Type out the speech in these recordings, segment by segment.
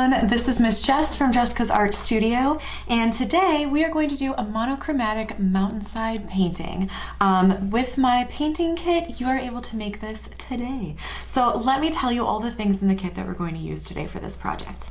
everyone, this is Miss Jess from Jessica's Art Studio, and today we are going to do a monochromatic mountainside painting. With my painting kit, you are able to make this today. So let me tell you all the things in the kit that we're going to use today for this project.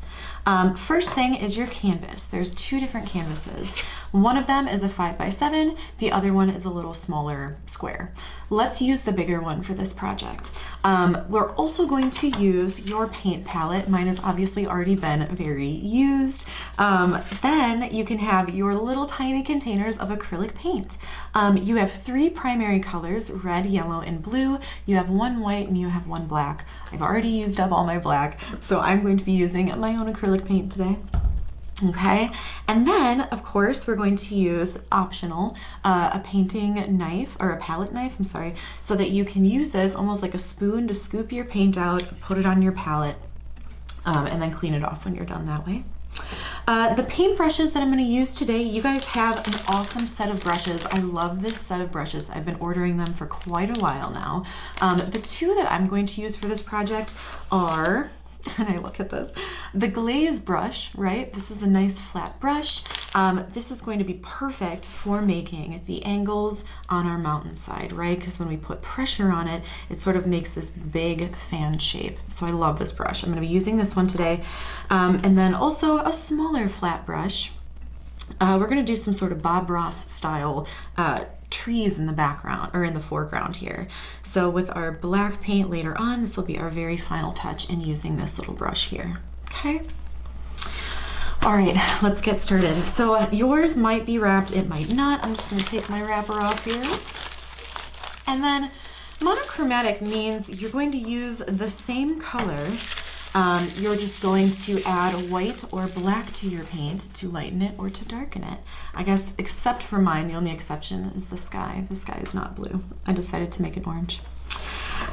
First thing is your canvas. There's two different canvases. One of them is a 5x7, the other one is a little smaller square. Let's use the bigger one for this project. We're also going to use your paint palette. Mine has obviously already been very used. Then you can have your little tiny containers of acrylic paint. You have three primary colors, red, yellow, and blue. You have one white and you have one black. I've already used up all my black, so I'm going to be using my own acrylic paint today. Okay, and then of course we're going to use optional a painting knife, or a palette knife, I'm sorry, so that you can use this almost like a spoon to scoop your paint out, put it on your palette, and then clean it off when you're done that way. The paint brushes that I'm going to use today, you guys have an awesome set of brushes. I love this set of brushes. I've been ordering them for quite a while now. The two that I'm going to use for this project are, and I look at this, the glaze brush, right? This is a nice flat brush. This is going to be perfect for making the angles on our mountainside, right? Because when we put pressure on it, it sort of makes this big fan shape. So I love this brush. I'm going to be using this one today. And then also a smaller flat brush. We're going to do some sort of Bob Ross style trees in the background, or in the foreground here. So with our black paint later on, this will be our very final touch in using this little brush here. Okay. All right, let's get started. So yours might be wrapped, it might not. I'm just going to take my wrapper off here. And then monochromatic means you're going to use the same color. You're just going to add white or black to your paint to lighten it or to darken it. I guess except for mine, the only exception is the sky. The sky is not blue. I decided to make it orange.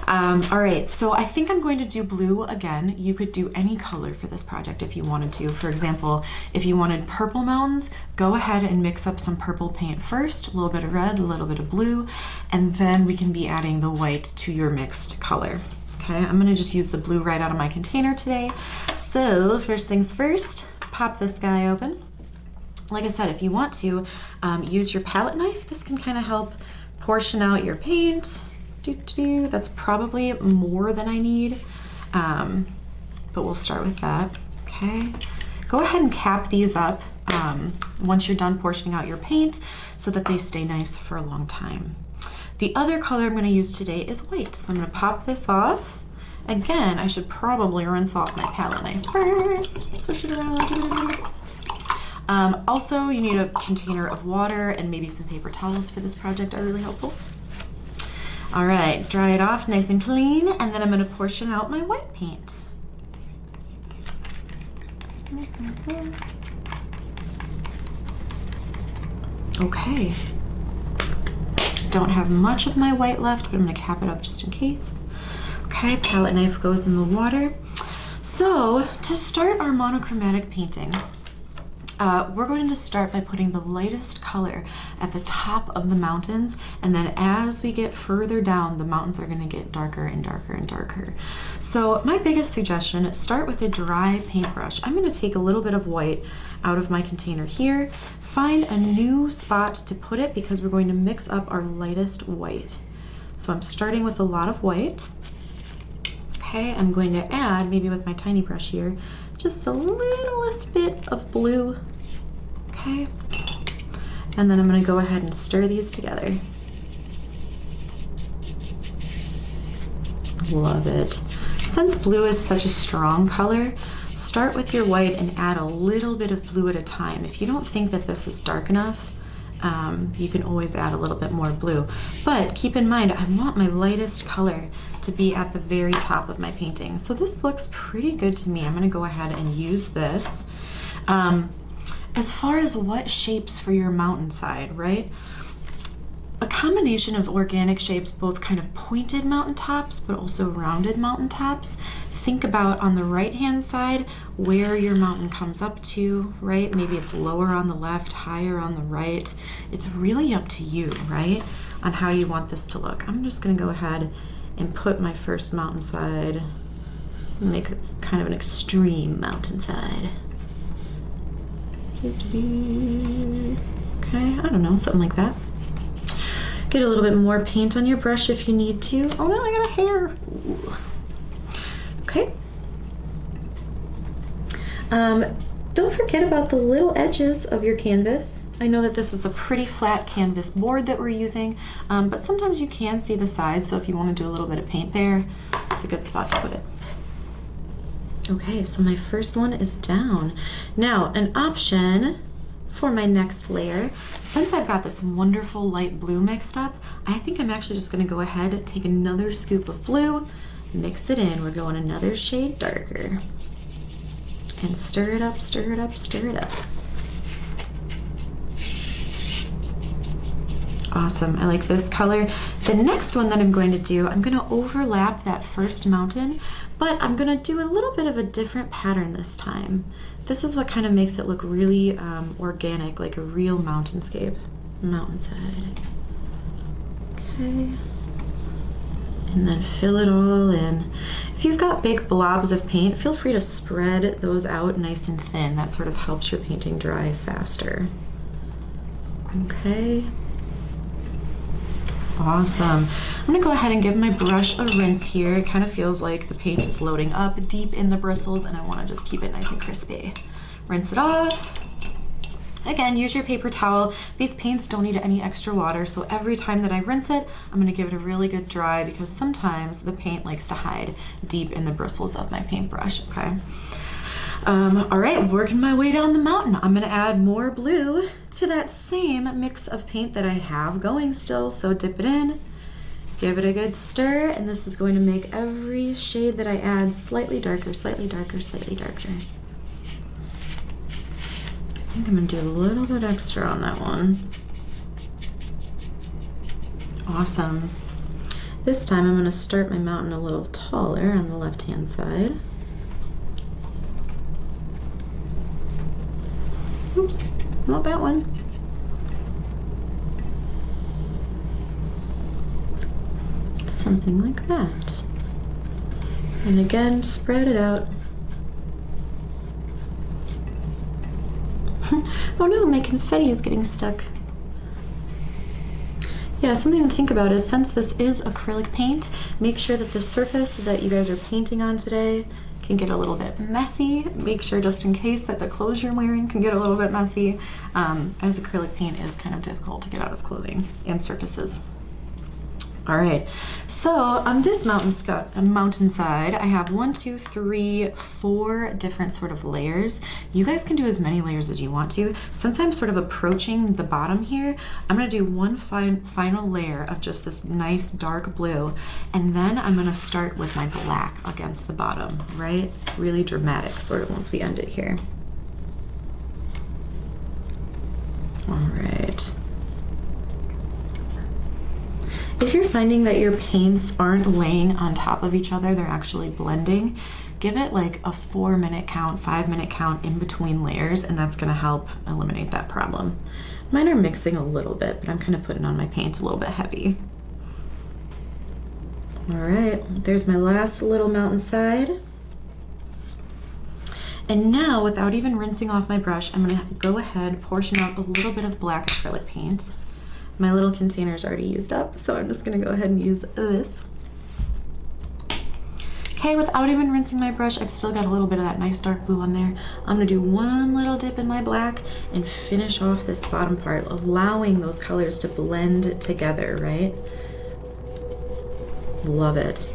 All right, so I think I'm going to do blue again. You could do any color for this project if you wanted to. For example, if you wanted purple mountains, go ahead and mix up some purple paint first, a little bit of red, a little bit of blue, and then we can be adding the white to your mixed color. Okay, I'm gonna just use the blue right out of my container today. So first things first, pop this guy open. Like I said, if you want to use your palette knife, this can kind of help portion out your paint. That's probably more than I need, but we'll start with that. Okay, go ahead and cap these up once you're done portioning out your paint so that they stay nice for a long time. The other color I'm going to use today is white, so I'm going to pop this off. Again, I should probably rinse off my palette knife first. Swish it around. Also, you need a container of water and maybe some paper towels for this project are really helpful. All right, dry it off nice and clean, and then I'm going to portion out my white paint. Okay. Don't have much of my white left, but I'm going to cap it up just in case. Okay, palette knife goes in the water. So to start our monochromatic painting, we're going to start by putting the lightest color at the top of the mountains, and then as we get further down, the mountains are going to get darker and darker and darker. So my biggest suggestion is start with a dry paintbrush. I'm going to take a little bit of white out of my container here, find a new spot to put it because we're going to mix up our lightest white. So I'm starting with a lot of white. Okay, I'm going to add, maybe with my tiny brush here, just the littlest bit of blue. Okay, and then I'm going to go ahead and stir these together. Love it. Since blue is such a strong color, start with your white and add a little bit of blue at a time. If you don't think that this is dark enough, you can always add a little bit more blue. But keep in mind, I want my lightest color to be at the very top of my painting. So this looks pretty good to me. I'm gonna go ahead and use this. As far as what shapes for your mountainside, right? A combination of organic shapes, both kind of pointed mountaintops, but also rounded mountaintops. Think about on the right-hand side where your mountain comes up to, right? Maybe it's lower on the left, higher on the right. It's really up to you, right? On how you want this to look. I'm just gonna go ahead and put my first mountainside Make it kind of an extreme mountainside. Okay, I don't know, something like that. Get a little bit more paint on your brush if you need to. Oh no, I got a hair. Ooh. Okay. Don't forget about the little edges of your canvas. I know that this is a pretty flat canvas board that we're using, but sometimes you can see the sides, so if you want to do a little bit of paint there, it's a good spot to put it. Okay, so my first one is down. Now, an option for my next layer, since I've got this wonderful light blue mixed up, I think I'm actually just gonna go ahead and take another scoop of blue, mix it in. We're going another shade darker. And stir it up, stir it up, stir it up. Awesome, I like this color. The next one that I'm going to do, I'm gonna overlap that first mountain, but I'm gonna do a little bit of a different pattern this time. This is what kind of makes it look really organic, like a real mountainscape. Mountainside. Okay. And then fill it all in. If you've got big blobs of paint, feel free to spread those out nice and thin. That sort of helps your painting dry faster. Okay. Awesome. I'm gonna go ahead and give my brush a rinse here. It kind of feels like the paint is loading up deep in the bristles and I wanna just keep it nice and crispy. Rinse it off. Again, use your paper towel. These paints don't need any extra water, so every time that I rinse it, I'm gonna give it a really good dry because sometimes the paint likes to hide deep in the bristles of my paintbrush, okay? All right, working my way down the mountain. I'm gonna add more blue to that same mix of paint that I have going still, so dip it in, give it a good stir, and this is going to make every shade that I add slightly darker, slightly darker, slightly darker. I think I'm gonna do a little bit extra on that one. Awesome. This time I'm gonna start my mountain a little taller on the left-hand side. Oops, not that one. Something like that. And again, spread it out. Oh no, my confetti is getting stuck. Yeah, something to think about is since this is acrylic paint, make sure that the surface that you guys are painting on today can get a little bit messy. Make sure just in case that the clothes you're wearing can get a little bit messy, as acrylic paint is kind of difficult to get out of clothing and surfaces. All right, so on this mountainside, I have 1, 2, 3, 4 different sort of layers. You guys can do as many layers as you want to. Since I'm sort of approaching the bottom here, I'm gonna do one final layer of just this nice dark blue, and then I'm gonna start with my black against the bottom, right? Really dramatic, sort of, once we end it here. All right. If you're finding that your paints aren't laying on top of each other, they're actually blending, give it like a 4-minute count, 5-minute count in between layers, and that's gonna help eliminate that problem. Mine are mixing a little bit, but I'm kind of putting on my paint a little bit heavy. All right, there's my last little mountainside. And now, without even rinsing off my brush, I'm gonna go ahead, portion out a little bit of black acrylic paint. My little container's already used up, so I'm just gonna go ahead and use this. Okay, without even rinsing my brush, I've still got a little bit of that nice dark blue on there. I'm gonna do one little dip in my black and finish off this bottom part, allowing those colors to blend together, right? Love it.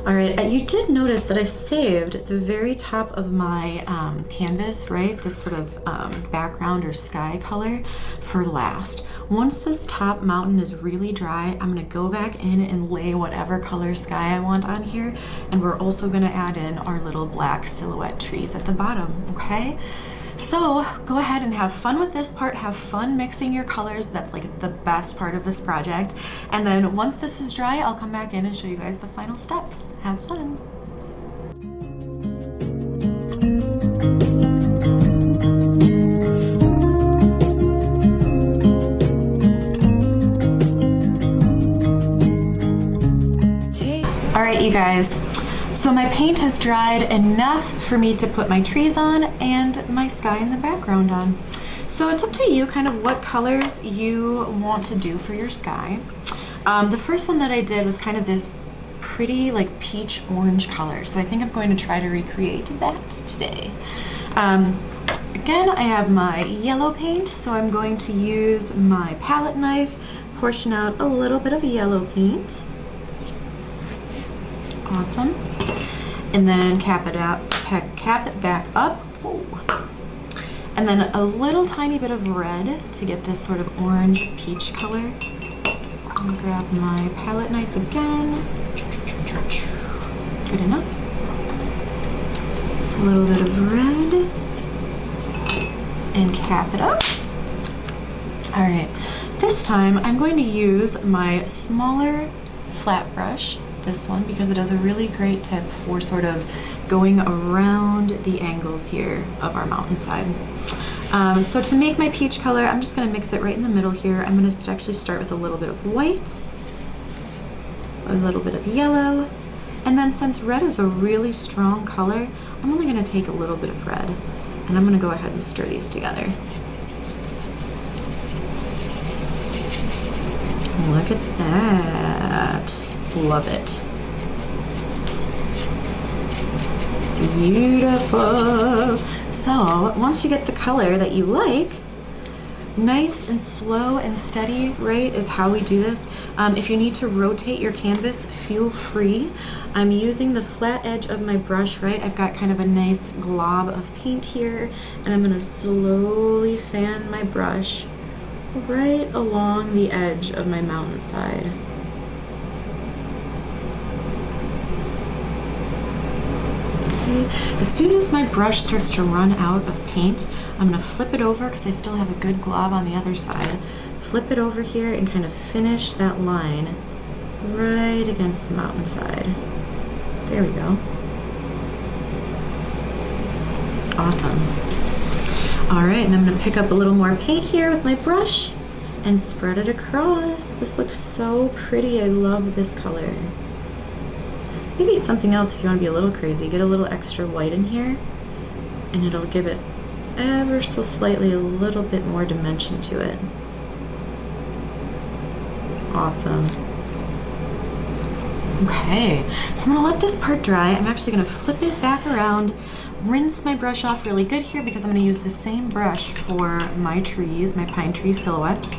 All right, you did notice that I saved the very top of my canvas, right? This sort of background or sky color for last. Once this top mountain is really dry, I'm gonna go back in and lay whatever color sky I want on here. And we're also gonna add in our little black silhouette trees at the bottom, okay? So go ahead and have fun with this part, have fun mixing your colors. That's like the best part of this project. And then once this is dry, I'll come back in and show you guys the final steps. Have fun. All right, you guys. So my paint has dried enough for me to put my trees on and my sky in the background on. So it's up to you kind of what colors you want to do for your sky. The first one that I did was kind of this pretty like peach orange color. So I think I'm going to try to recreate that today. Again, I have my yellow paint, so I'm going to use my palette knife, portion out a little bit of yellow paint. Awesome. And then cap it back up. Oh. And then a little tiny bit of red to get this sort of orange peach color. I'll grab my palette knife again. Good enough. A little bit of red. And cap it up. All right, this time I'm going to use my smaller flat brush, this one, because it does a really great tip for sort of going around the angles here of our mountainside. So to make my peach color, I'm just gonna mix it right in the middle here. I'm gonna actually start with a little bit of white, a little bit of yellow, and then since red is a really strong color, I'm only gonna take a little bit of red, and I'm gonna go ahead and stir these together. Look at that. Love it. Beautiful. So once you get the color that you like, nice and slow and steady, right, is how we do this. If you need to rotate your canvas, feel free. I'm using the flat edge of my brush, right? I've got kind of a nice glob of paint here, and I'm gonna slowly fan my brush right along the edge of my mountainside. Okay, as soon as my brush starts to run out of paint, I'm gonna flip it over because I still have a good glob on the other side. Flip it over here and kind of finish that line right against the mountainside. There we go. Awesome. All right, and I'm gonna pick up a little more paint here with my brush and spread it across. This looks so pretty. I love this color. Maybe something else if you want to be a little crazy. Get a little extra white in here and it'll give it ever so slightly a little bit more dimension to it. Awesome. Okay, so I'm gonna let this part dry. I'm actually gonna flip it back around, rinse my brush off really good here because I'm gonna use the same brush for my trees, my pine tree silhouettes.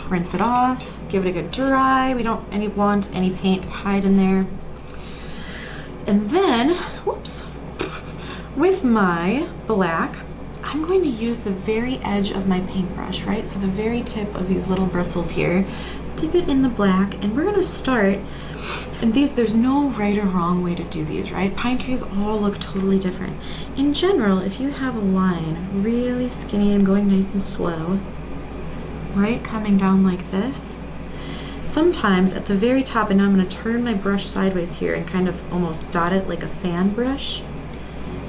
Rinse it off, give it a good dry. We don't want any paint to hide in there. And then, whoops, with my black, I'm going to use the very edge of my paintbrush, right? So the very tip of these little bristles here, dip it in the black, and we're gonna start, and there's no right or wrong way to do these, right? Pine trees all look totally different. In general, if you have a line really skinny and going nice and slow, right, coming down like this, sometimes at the very top, and now I'm gonna turn my brush sideways here and kind of almost dot it like a fan brush.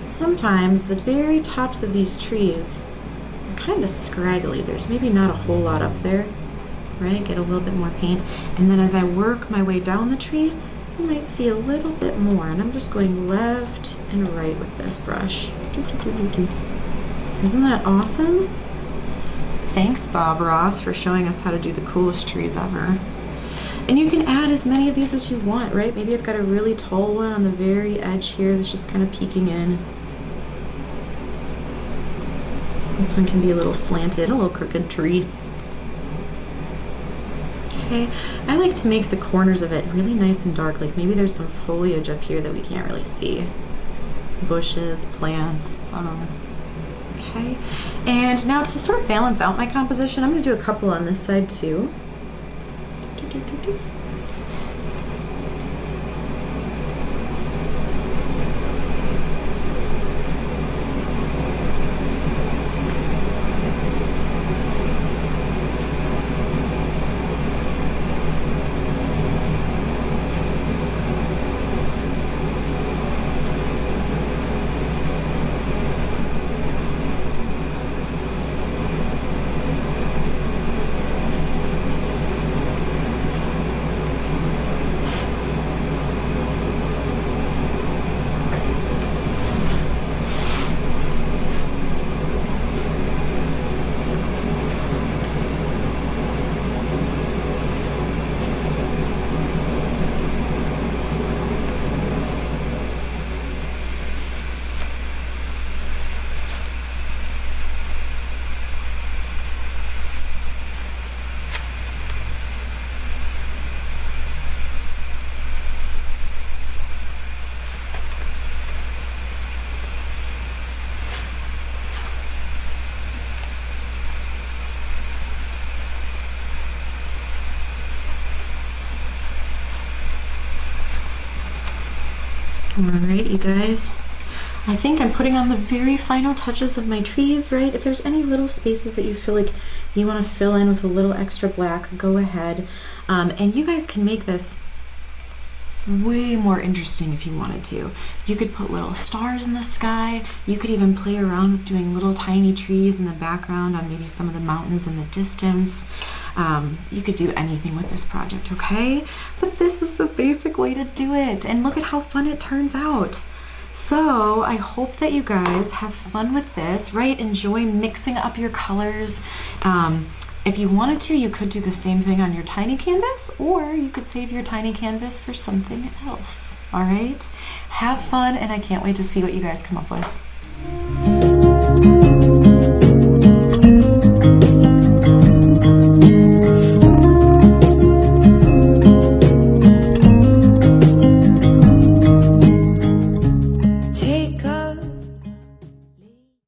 Sometimes the very tops of these trees are kind of scraggly. There's maybe not a whole lot up there, right? Get a little bit more paint. And then as I work my way down the tree, you might see a little bit more. And I'm just going left and right with this brush. Isn't that awesome? Thanks, Bob Ross, for showing us how to do the coolest trees ever. And you can add as many of these as you want, right? Maybe I've got a really tall one on the very edge here that's just kind of peeking in. This one can be a little slanted, a little crooked tree. Okay, I like to make the corners of it really nice and dark, like maybe there's some foliage up here that we can't really see. Bushes, plants, okay. And now to sort of balance out my composition, I'm gonna do a couple on this side too. All right, you guys. I think I'm putting on the very final touches of my trees, right? If there's any little spaces that you feel like you want to fill in with a little extra black, go ahead. And you guys can make this way more interesting if you wanted to. You could put little stars in the sky. You could even play around with doing little tiny trees in the background on maybe some of the mountains in the distance. You could do anything with this project, okay? But this is the basic way to do it. And look at how fun it turns out. So I hope that you guys have fun with this, right? Enjoy mixing up your colors. If you wanted to, you could do the same thing on your tiny canvas, or you could save your tiny canvas for something else, all right? Have fun, and I can't wait to see what you guys come up with.